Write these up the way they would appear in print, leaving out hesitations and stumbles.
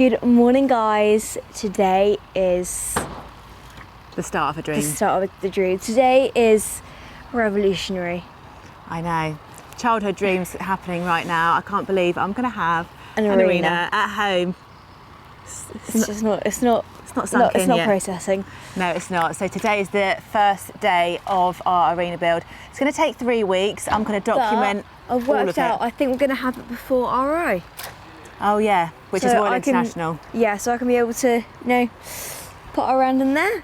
Good morning, guys. Today is the start of a dream. the start of the dream. Today is revolutionary. I know. Childhood dreams happening right now. I can't believe I'm going to have An an arena. arena at home. It's not sunk in yet. processing. No, it's not. So today is the first day of our arena build. It's going to take 3 weeks. I'm going to document I've all worked of out. it. I think we're going to have it before RO. Oh yeah, which is So Royal I can- International. Yeah, so I can be able to, put around in there.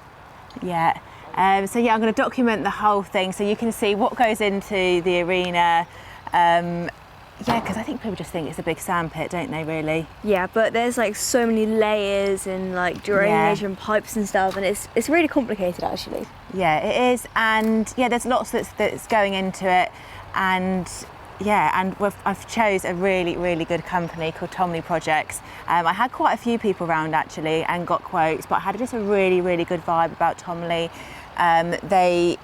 Yeah. So yeah, I'm going to document the whole thing so you can see what goes into the arena. Yeah, because I think people just think it's a big sandpit, don't they? Really? Yeah, but there's like so many layers and like drainage and pipes and stuff, and it's really complicated actually. Yeah, it is, and yeah, there's lots that's going into it, and yeah, and I've chose a really good company called Tomley Projects. I had quite a few people around actually and got quotes, but I had just a really good vibe about Tomley. They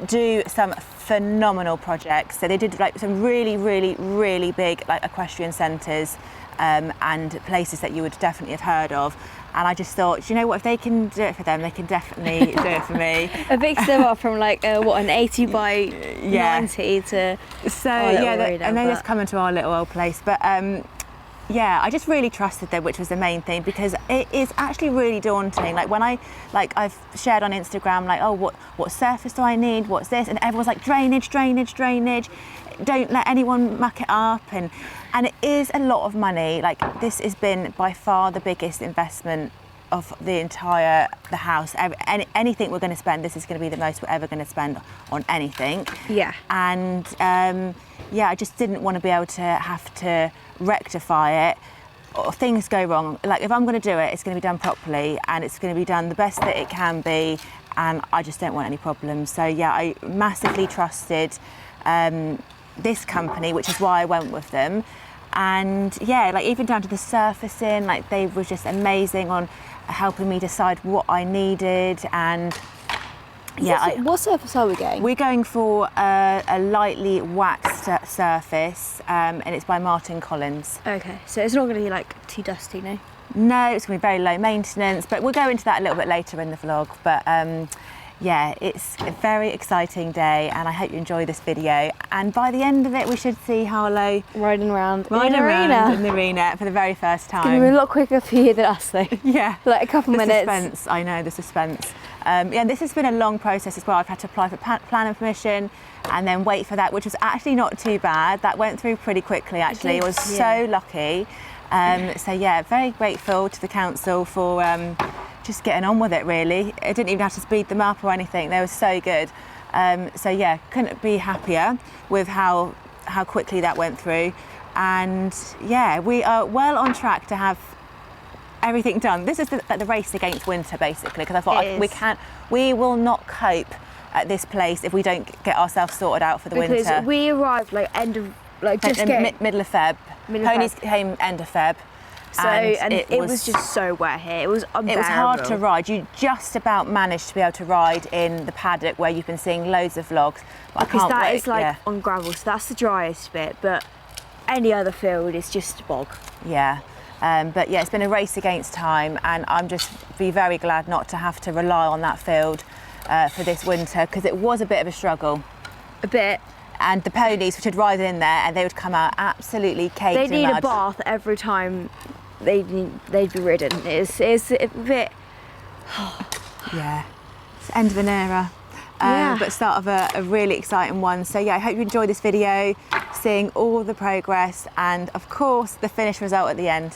do some phenomenal projects. So they did like some really big like equestrian centres and places that you would definitely have heard of. And I just thought, you know what, if they can do it for them, they can definitely do it for me. A big step up from like an 80 by 90 to So our little yeah, arena, and they but- just come into our little old place. But yeah, I just really trusted them, which was the main thing, because it is actually really daunting. Like when I've shared on Instagram, like, oh, what surface do I need? What's this? And everyone's like, drainage. Don't let anyone muck it up. And it is a lot of money. Like this has been by far the biggest investment of the house. Anything we're going to spend, this is going to be the most we're ever going to spend on anything. Yeah. And yeah, I just didn't want to be able to have to rectify it or things go wrong. Like if I'm going to do it, it's going to be done properly and it's going to be done the best that it can be, and I just don't want any problems. So yeah, I massively trusted this company, which is why I went with them. And yeah, like even down to the surfacing, like they were just amazing on helping me decide what I needed. And yeah, What surface are we getting? we're going for a lightly waxed surface, and it's by Martin Collins. Okay, so it's not going to be like too dusty, no? No, it's going to be very low maintenance, but we'll go into that a little bit later in the vlog. But yeah, it's a very exciting day, and I hope you enjoy this video. And by the end of it, we should see Harlow Riding around in the arena. arena for the very first time. It's going to be a lot quicker for you than us though. Yeah, Like a couple the minutes. suspense. I know, the suspense. Yeah, this has been a long process as well. I've had to apply for planning permission and then wait for that, which was actually not too bad. That went through pretty quickly actually. I was so lucky. So yeah, very grateful to the council for just getting on with it really. I didn't even have to speed them up or anything. They were so good. So yeah, couldn't be happier with how quickly that went through. And yeah, we are well on track to have everything done. This is the race against winter basically, because I thought we will not cope at this place if we don't get ourselves sorted out for the winter. Because we arrived like Middle of Feb. Ponies came end of Feb. So it was just so wet here. It was unbearable. It was hard to ride. You just about managed to be able to ride in the paddock where you've been seeing loads of vlogs. But because that wait. is like on gravel, so that's the driest bit. But any other field is just bog. Yeah. But yeah, it's been a race against time, and I'm just very glad not to have to rely on that field for this winter, because it was a bit of a struggle. A bit. And the ponies, which had ride in there, and they would come out absolutely caked in They need mud. a bath every time they'd be ridden. It's a bit. Yeah, it's the end of an era. But start of a really exciting one. So yeah, I hope you enjoyed this video, seeing all the progress and of course the finished result at the end.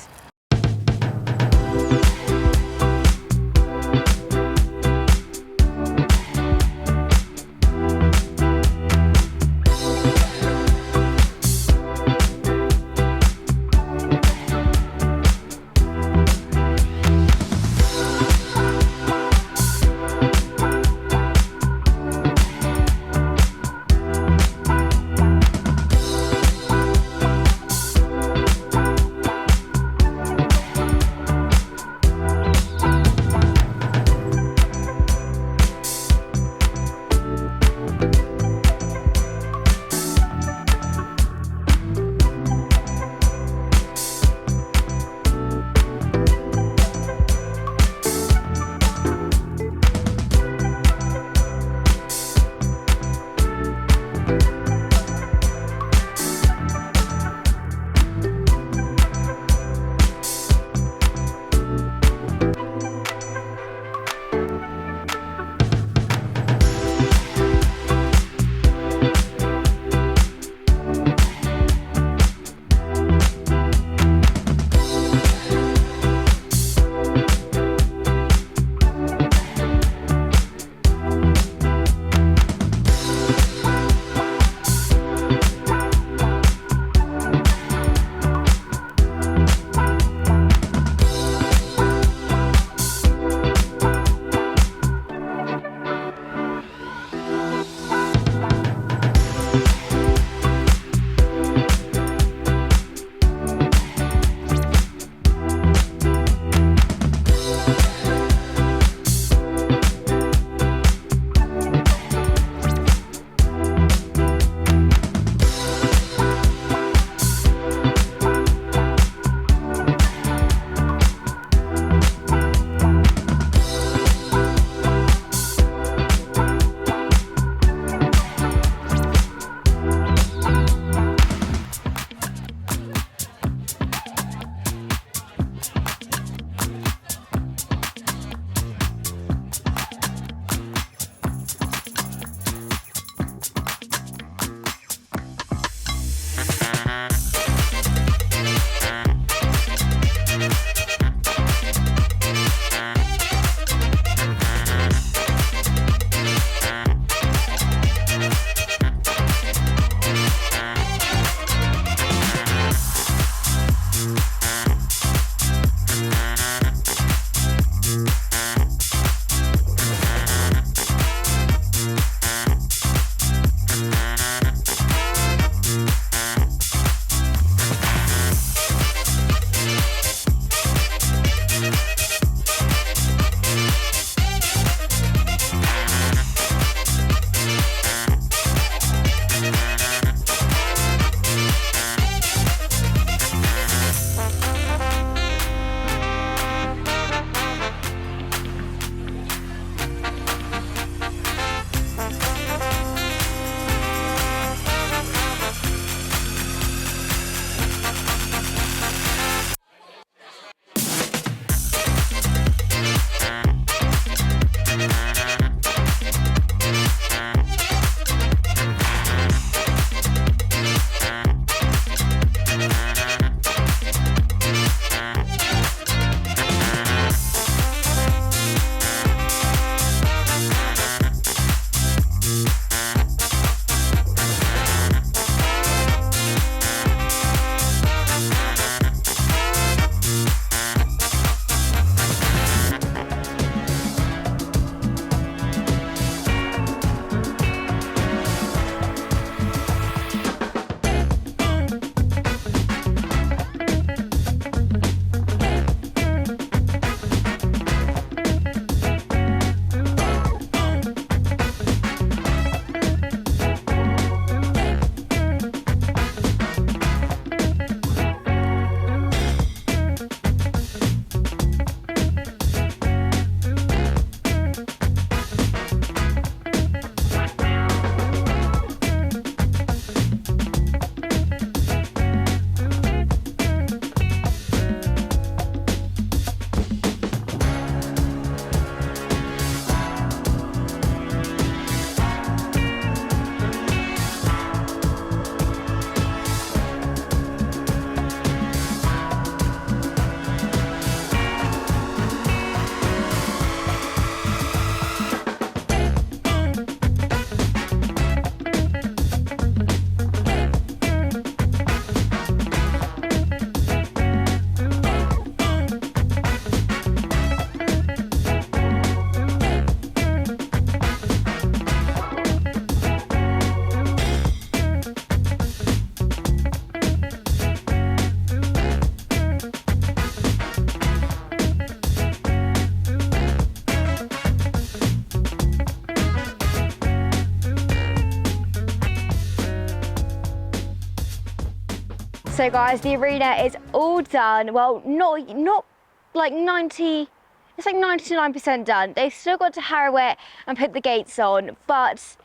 So guys, the arena is all done. Well, not like 90, it's like 99% done. They've still got to harrow it and put the gates on, but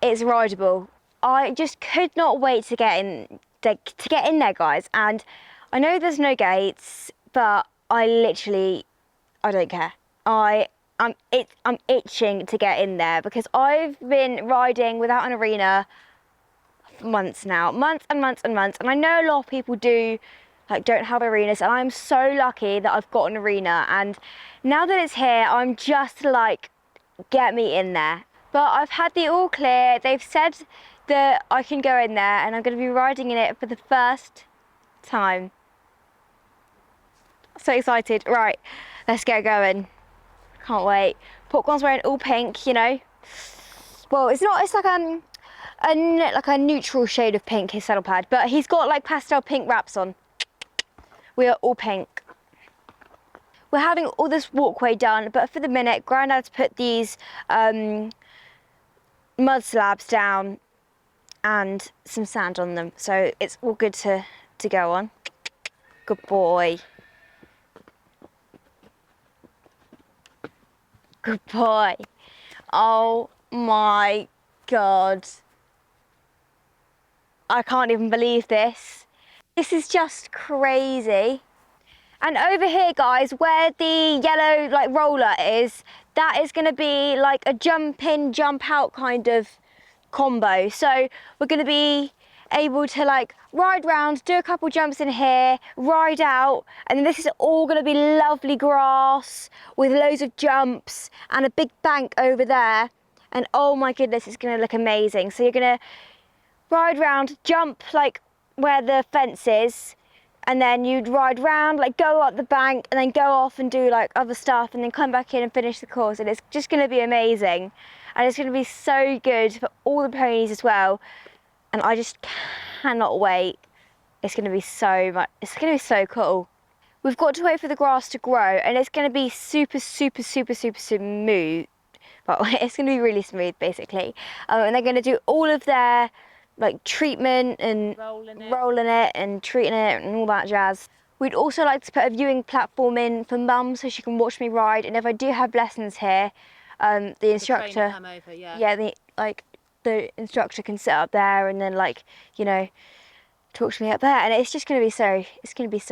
it's rideable. I just could not wait to get in there, guys. And I know there's no gates, but I don't care. I'm itching to get in there because I've been riding without an arena for months now, months and months and months. And I know a lot of people don't have arenas, and I'm so lucky that I've got an arena. And now that it's here, I'm just like, get me in there. But I've had the all clear. They've said that I can go in there, and I'm going to be riding in it for the first time. So excited. Right, let's get going. Can't wait. Popcorn's wearing all pink, you know. Well, it's not, it's like a neutral shade of pink, his saddle pad, but he's got like pastel pink wraps on. We are all pink. We're having all this walkway done, but for the minute, Grandad's put these mud slabs down and some sand on them, so it's all good to go on. Good boy. Good boy. Oh my God. I can't even believe this. This is just crazy. And over here, guys, where the yellow like roller is, that is gonna be like a jump in, jump out kind of combo. So we're gonna be able to like ride round, do a couple jumps in here, ride out, and this is all gonna be lovely grass with loads of jumps and a big bank over there. And oh my goodness, it's gonna look amazing. So you're gonna ride round, jump like where the fence is, and then you'd ride round, like go up the bank and then go off and do like other stuff and then come back in and finish the course. And it's just gonna be amazing. And it's gonna be so good for all the ponies as well. And I just cannot wait. It's gonna be so cool. We've got to wait for the grass to grow, and it's gonna be super smooth. Well, it's gonna be really smooth basically. And they're gonna do all of their like treatment and rolling it and treating it and all that jazz. We'd also like to put a viewing platform in for Mum so she can watch me ride, and if I do have lessons here, the instructor, come over, the instructor can sit up there and then like, you know, talk to me up there, and it's just gonna be so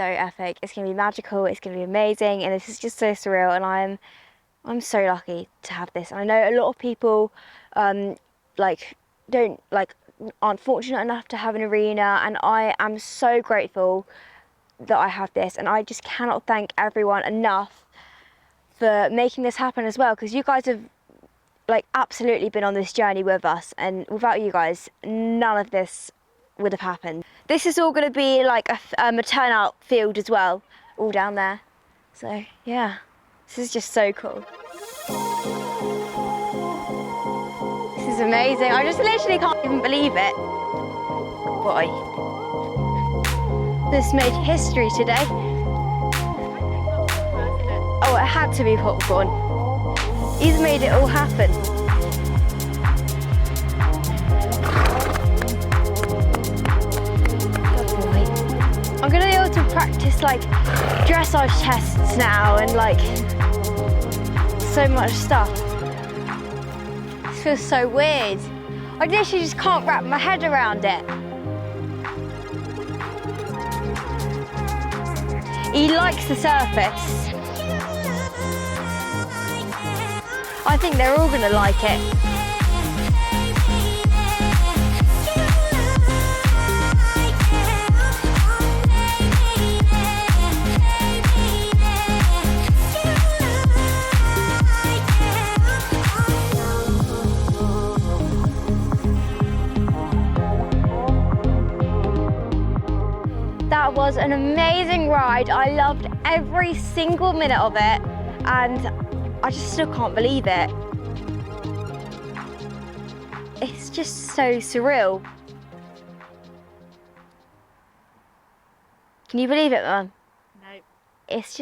epic. It's gonna be magical, it's gonna be amazing, and this is just so surreal, and I'm so lucky to have this. And I know a lot of people aren't fortunate enough to have an arena, and I am so grateful that I have this, and I just cannot thank everyone enough for making this happen as well, because you guys have like absolutely been on this journey with us, and without you guys none of this would have happened. This is all going to be like a turnout field as well, all down there. So yeah, this is just so cool. This is amazing. I just literally can't even believe it. Boy, this made history today. Oh, it had to be popcorn. He's made it all happen. Good boy. I'm gonna be able to practice like dressage tests now and like so much stuff. This feels so weird. I literally just can't wrap my head around it. He likes the surface. I think they're all gonna like it. That was an amazing ride. I loved every single minute of it, and I just still can't believe it. It's just so surreal. Can you believe it, Mum? No. It's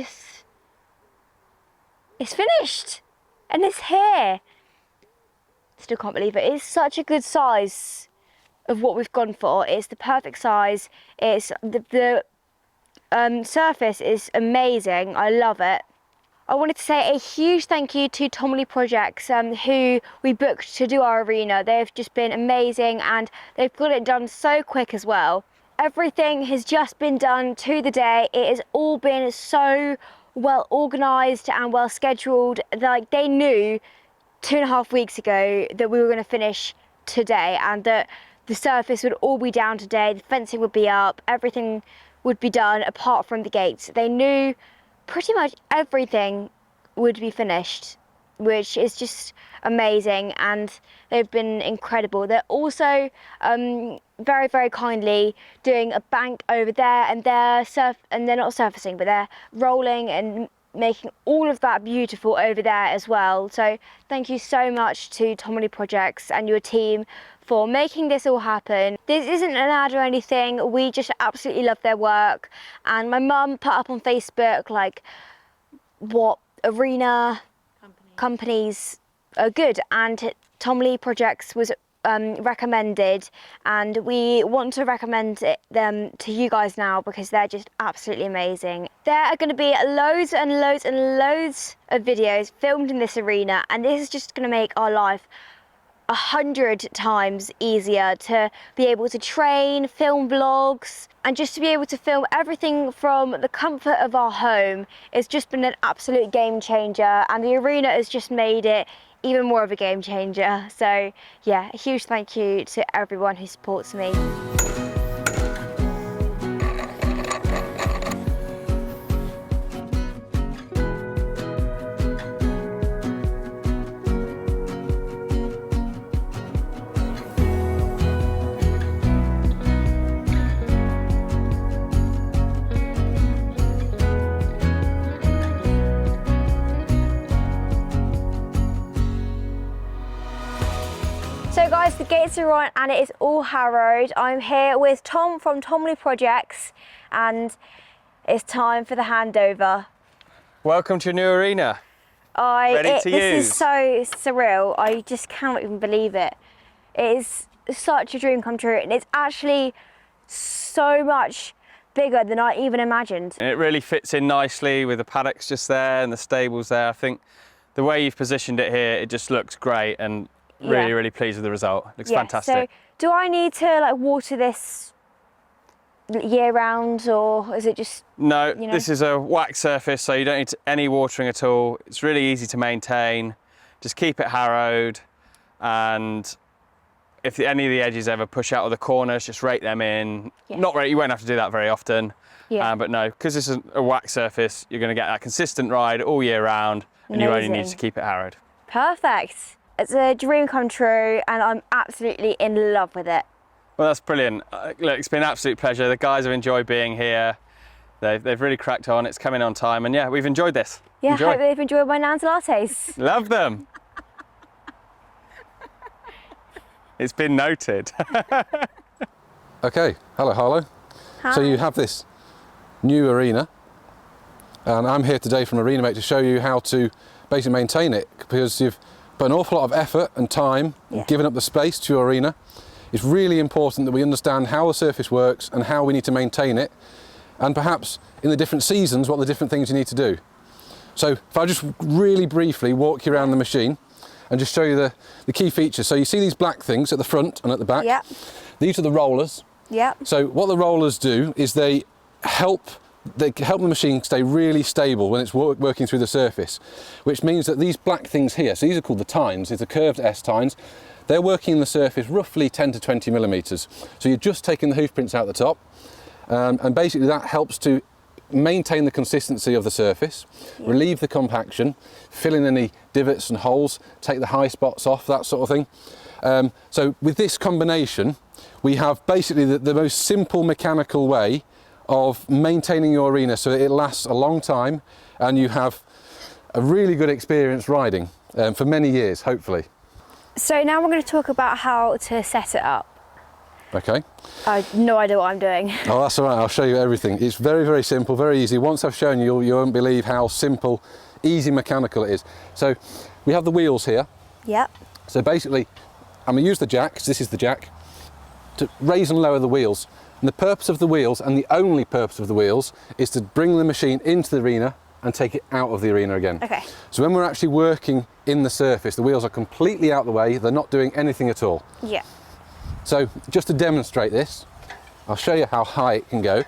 finished and it's here. Still can't believe it. It's such a good size of what we've gone for. It's the perfect size. It's the surface is amazing. I love it. I wanted to say a huge thank you to Tomley Projects, who we booked to do our arena. They've just been amazing, and they've got it done so quick as well. Everything has just been done to the day. It has all been so well organised and well scheduled. Like, they knew 2.5 weeks ago that we were going to finish today, and that the surface would all be down today, the fencing would be up, everything would be done apart from the gates. They knew pretty much everything would be finished, which is just amazing, and they've been incredible. They're also very, very kindly doing a bank over there, and they're not surfacing, but they're rolling and making all of that beautiful over there as well. So thank you so much to Tomley Projects and your team for making this all happen. This isn't an ad or anything, we just absolutely love their work. And my mum put up on Facebook like what arena companies are good, and Tomley Projects was recommended, and we want to recommend them to you guys now because they're just absolutely amazing. There are going to be loads and loads and loads of videos filmed in this arena, and this is just going to make our life 100 times easier to be able to train, film vlogs, and just to be able to film everything from the comfort of our home. It's just been an absolute game changer, and the arena has just made it even more of a game changer. So yeah, a huge thank you to everyone who supports me. So guys, the gates are on and it is all harrowed. I'm here with Tom from Tomley Projects, and it's time for the handover. Welcome to your new arena. This is so surreal. I just cannot even believe it. It is such a dream come true, and it's actually so much bigger than I even imagined. And it really fits in nicely with the paddocks just there and the stables there. I think the way you've positioned it here, it just looks great, and really, really pleased with the result. Looks fantastic. So do I need to like water this year round, or is it just... No, this is a wax surface, so you don't need any watering at all. It's really easy to maintain. Just keep it harrowed, and if any of the edges ever push out of the corners, just rake them in. Not rake, you won't have to do that very often. But no, because this is a wax surface, you're going to get that consistent ride all year round, and you only need to keep it harrowed. Perfect. It's a dream come true, and I'm absolutely in love with it. Well, that's brilliant. Look, it's been an absolute pleasure. The guys have enjoyed being here. They've really cracked on. It's coming on time, and yeah, we've enjoyed this. Yeah, I hope they've enjoyed my Nan's lattes. Love them. It's been noted. Okay, hello Harlow. Hi. So you have this new arena, and I'm here today from ArenaMate to show you how to basically maintain it, because you've put an awful lot of effort and time and given up the space to your arena. It's really important that we understand how the surface works and how we need to maintain it, and perhaps in the different seasons what the different things you need to do. So if I just really briefly walk you around the machine and just show you the key features. So you see these black things at the front and at the back. Yeah. These are the rollers. Yeah. So what the rollers do is they help the machine stay really stable when it's working through the surface, which means that these black things here, so these are called the tines, these are curved S tines, they're working in the surface roughly 10 to 20 millimetres. So you're just taking the hoof prints out the top, and basically that helps to maintain the consistency of the surface, relieve the compaction, fill in any divots and holes, take the high spots off, that sort of thing. So with this combination, we have basically the most simple mechanical way of maintaining your arena so that it lasts a long time and you have a really good experience riding for many years, hopefully. So now we're going to talk about how to set it up. Okay. I have no idea what I'm doing. Oh, that's all right, I'll show you everything. It's very, very simple, very easy. Once I've shown you, you won't believe how simple, easy mechanical it is. So we have the wheels here. Yep. So basically, I'm going to use the jack, 'cause this is the jack. to raise and lower the wheels. And the purpose of the wheels, and the only purpose of the wheels, is to bring the machine into the arena and take it out of the arena again. Okay. So when we're actually working in the surface, the wheels are completely out the way, they're not doing anything at all. Yeah. So just to demonstrate this, I'll show you how high it can go.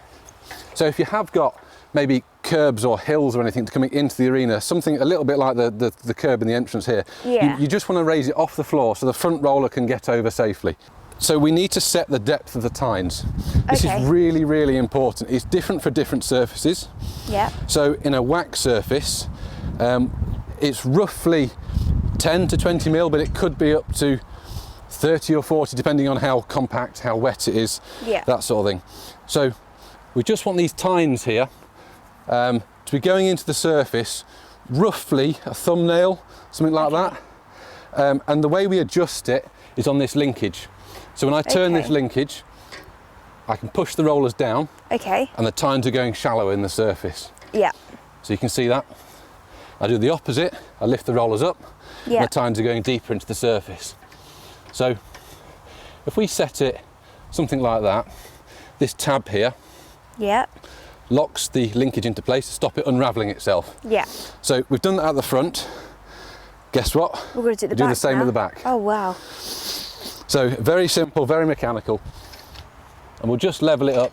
So if you have got maybe curbs or hills or anything coming into the arena, something a little bit like the curb in the entrance here, Yeah. you just want to raise it off the floor so the front roller can get over safely. So we need to set the depth of the tines. This Okay. is really, really important. It's different for different surfaces. Yeah. So in a wax surface, it's roughly 10 to 20 mil, but it could be up to 30 or 40, depending on how compact, how wet it is, Yeah. that sort of thing. So we just want these tines here to be going into the surface, roughly a thumbnail, something like that. And the way we adjust it is on this linkage. So when I turn this Okay. linkage, I can push the rollers down Okay. and the tines are going shallow in the surface. Yeah. So you can see that. I do the opposite, I lift the rollers up, Yeah. and the tines are going deeper into the surface. So if we set it something like that, this tab here Yeah. locks the linkage into place to stop it unravelling itself. Yeah. So we've done that at the front. Guess what? We're going to do the We do back the same now. with the back. Oh, wow. So very simple, very mechanical. And we'll just level it up.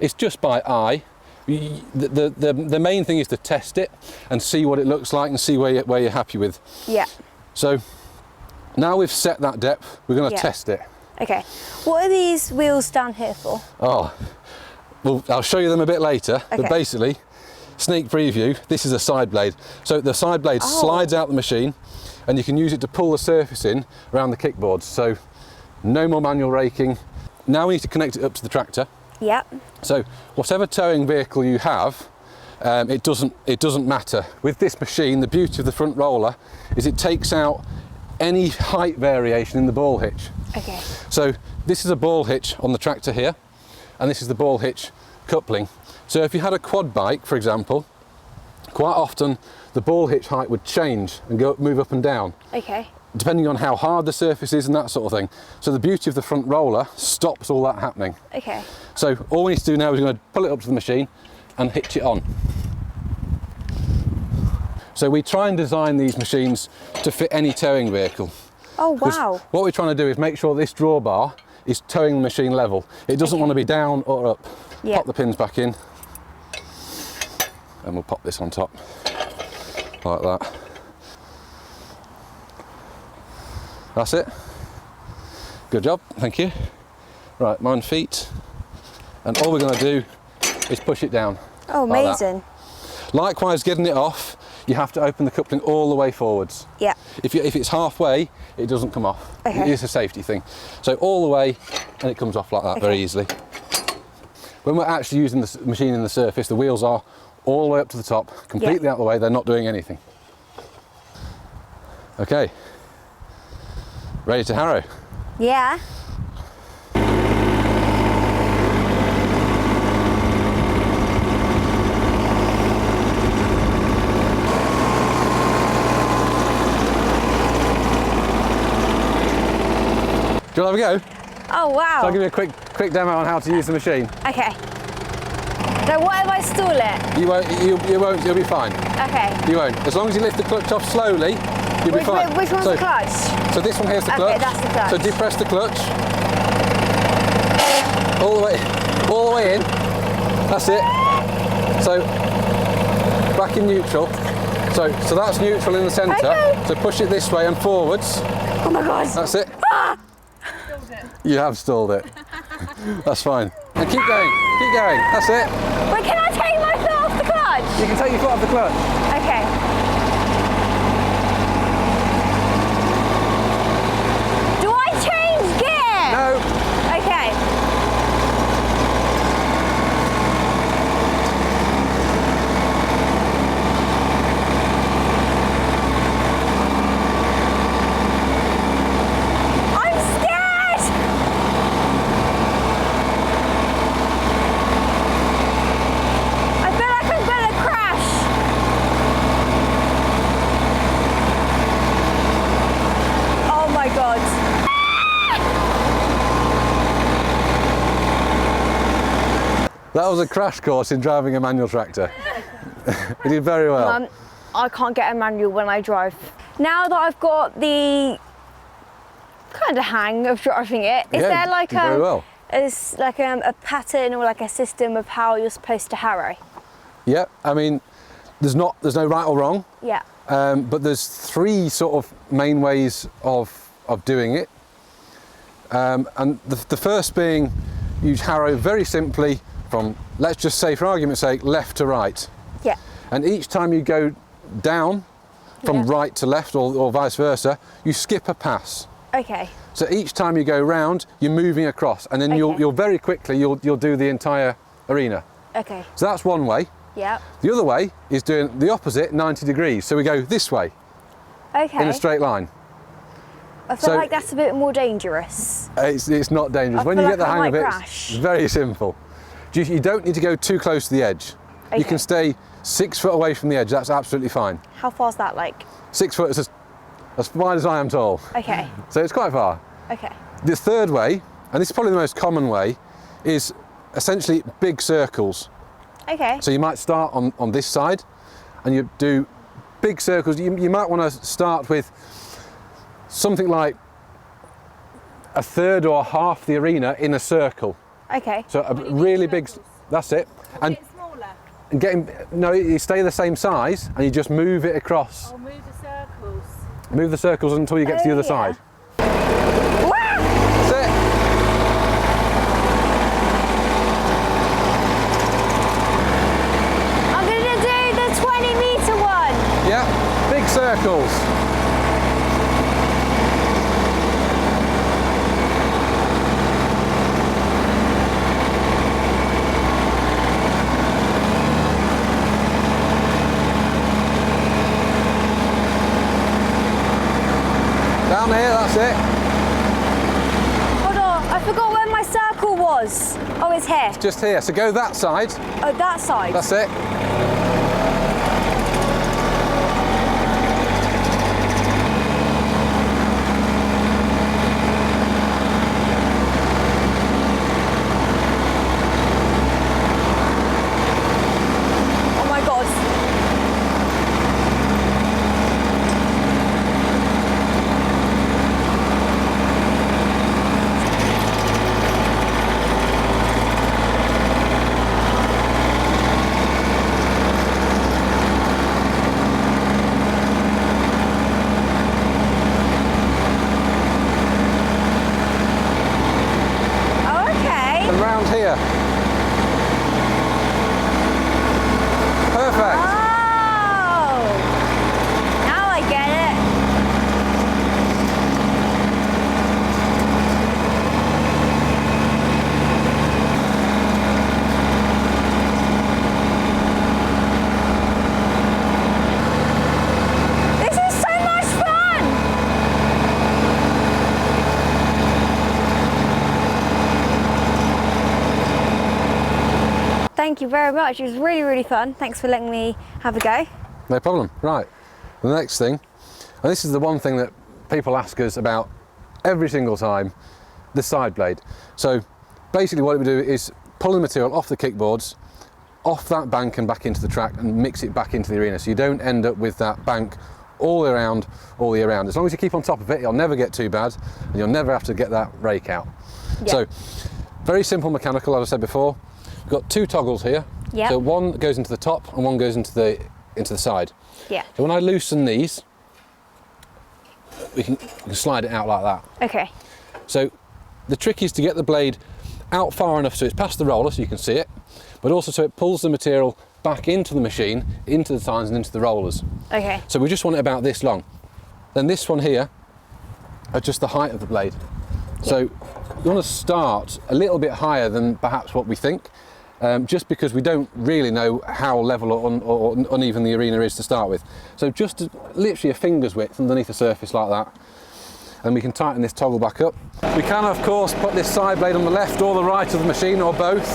It's just by eye. The main thing is to test it and see what it looks like and see where you're happy with. Yeah. So now we've set that depth, we're going to Yeah. test it. Okay. What are these wheels down here for? Oh, well, I'll show you them a bit later, Okay. but basically, sneak preview, this is a side blade. So the side blade slides out the machine and you can use it to pull the surface in around the kickboards. So no more manual raking. Now we need to connect it up to the tractor. Yep. So whatever towing vehicle you have, it doesn't matter. With this machine, the beauty of the front roller is it takes out any height variation in the ball hitch. Okay. So this is a ball hitch on the tractor here, and this is the ball hitch coupling. So if you had a quad bike, for example, quite often the ball hitch height would change and move up and down, Okay. depending on how hard the surface is and that sort of thing. So the beauty of the front roller stops all that happening. Okay. So all we need to do now is we're going to pull it up to the machine and hitch it on. So we try and design these machines to fit any towing vehicle. Oh, 'Cause wow. what we're trying to do is make sure this drawbar is towing the machine level. It doesn't want to be down or up. Yeah. Pop the pins back in and we'll pop this on top like that. That's it. Good job, thank you. Right, mind feet. And all we're going to do is push it down. Oh, like that. amazing. Likewise, getting it off, you have to open the coupling all the way forwards. Yeah. If it's halfway, it doesn't come off. Okay. It is a safety thing. So all the way, and it comes off like that very easily. When we're actually using the machine in the surface, the wheels are all the way up to the top, completely out of the way, they're not doing anything. Okay. Ready to harrow? Yeah. Do you want to have a go? Oh, wow. So I'll give you a quick demo on how to use the machine. Okay. So what if I stall it? You won't, you'll be fine. Okay. You won't. As long as you lift the clutch off slowly, you'll be fine. Which one's So- the clutch? So this one here's the clutch. Okay, that's the clutch. So depress the clutch. All the way in. That's it. So back in neutral. So that's neutral in the centre. Okay. So push it this way and forwards. Oh my God. That's it. You have stalled it. That's fine. And keep going. Keep going. That's it. Wait, can I take my foot off the clutch? You can take your foot off the clutch. Okay. Do I change gear? No. Okay. I'm scared! I feel like I'm gonna crash. That was a crash course in driving a manual tractor. You did very well. I can't get a manual when I drive. Now that I've got the kind of hang of driving it, is there like very well. is like a pattern or like a system of how you're supposed to harrow? Yeah, I mean, there's no right or wrong. Yeah. But there's 3 sort of main ways of doing it. And the first being you harrow very simply from, let's just say for argument's sake, left to right. Yeah. And each time you go down from right to left or vice versa, you skip a pass. Okay. So each time you go round, you're moving across, and then you'll very quickly you'll do the entire arena. Okay. So that's one way. Yeah. The other way is doing the opposite 90 degrees. So we go this way Okay. in a straight line. I feel like that's a bit more dangerous. It's not dangerous. I When feel you like get the I hang of might it, crash. it's very simple. You don't need to go too close to the edge. You Okay. can stay 6 foot away from the edge. That's absolutely fine. How far's that like? 6 foot is as wide as I am tall. Okay. So it's quite far. Okay. The third way, and this is probably the most common way, is essentially big circles. Okay. So you might start on this side and you do big circles. You might want to start with something like a third or half the arena in a circle. Okay. So a really big, that's it. And you stay the same size and you just move it across. I'll move the circles. Move the circles until you get to the other side. Wah! That's it. I'm gonna do the 20-meter one. Yeah, big circles. Down here, that's it. Hold on, I forgot where my circle was. Oh, it's here. Just here. So go that side. Oh, that side. That's it. Oh my god. Oh, okay. And round here. Perfect. Oh! Now I get it. This is so much fun! Thank you very much. It was really, really fun. Thanks for letting me have a go. No problem. Right. The next thing, and this is the one thing that people ask us about every single time, the side blade. So basically what we do is pull the material off the kickboards, off that bank and back into the track and mix it back into the arena. So you don't end up with that bank all year round, all year round. As long as you keep on top of it, it'll never get too bad and you'll never have to get that rake out. Yeah. So very simple mechanical, as I said before. We've got 2 toggles here. Yeah. So one goes into the top and one goes into the side. Yeah. So when I loosen these, we can slide it out like that. Okay. So the trick is to get the blade out far enough so it's past the roller so you can see it, but also so it pulls the material back into the machine, into the tines and into the rollers. Okay. So we just want it about this long. Then this one here, adjust the height of the blade. So you want to start a little bit higher than perhaps what we think, just because we don't really know how level or uneven the arena is to start with. So just literally a finger's width underneath the surface like that, and we can tighten this toggle back up. We can of course put this side blade on the left or the right of the machine or both.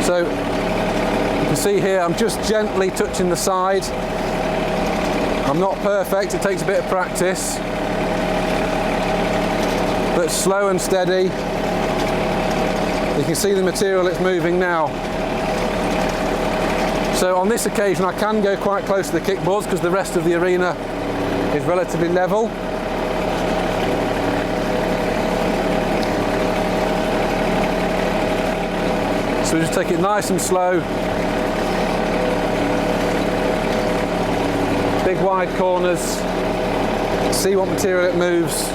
So you can see here I'm just gently touching the side. I'm not perfect, it takes a bit of practice, but slow and steady. You can see the material it's moving now. So on this occasion I can go quite close to the kickboards because the rest of the arena is relatively level. So we just take it nice and slow. Big wide corners. See what material it moves.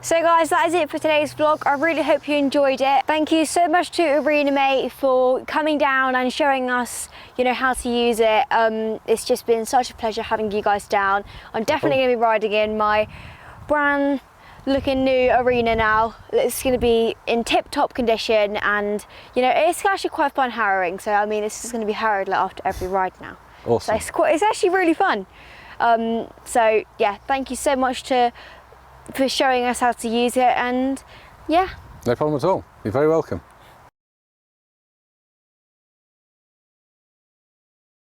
So guys, that is it for today's vlog. I really hope you enjoyed it. Thank you so much to ArenaMate for coming down and showing us, you know, how to use it. It's just been such a pleasure having you guys down. I'm definitely going to be riding in my brand looking new Arena now. It's going to be in tip-top condition, and you know, it's actually quite fun harrowing. So I mean, this is going to be harrowed like after every ride now. Awesome. So it's actually really fun. So yeah, thank you so much for showing us how to use it, and yeah. No problem at all. You're very welcome.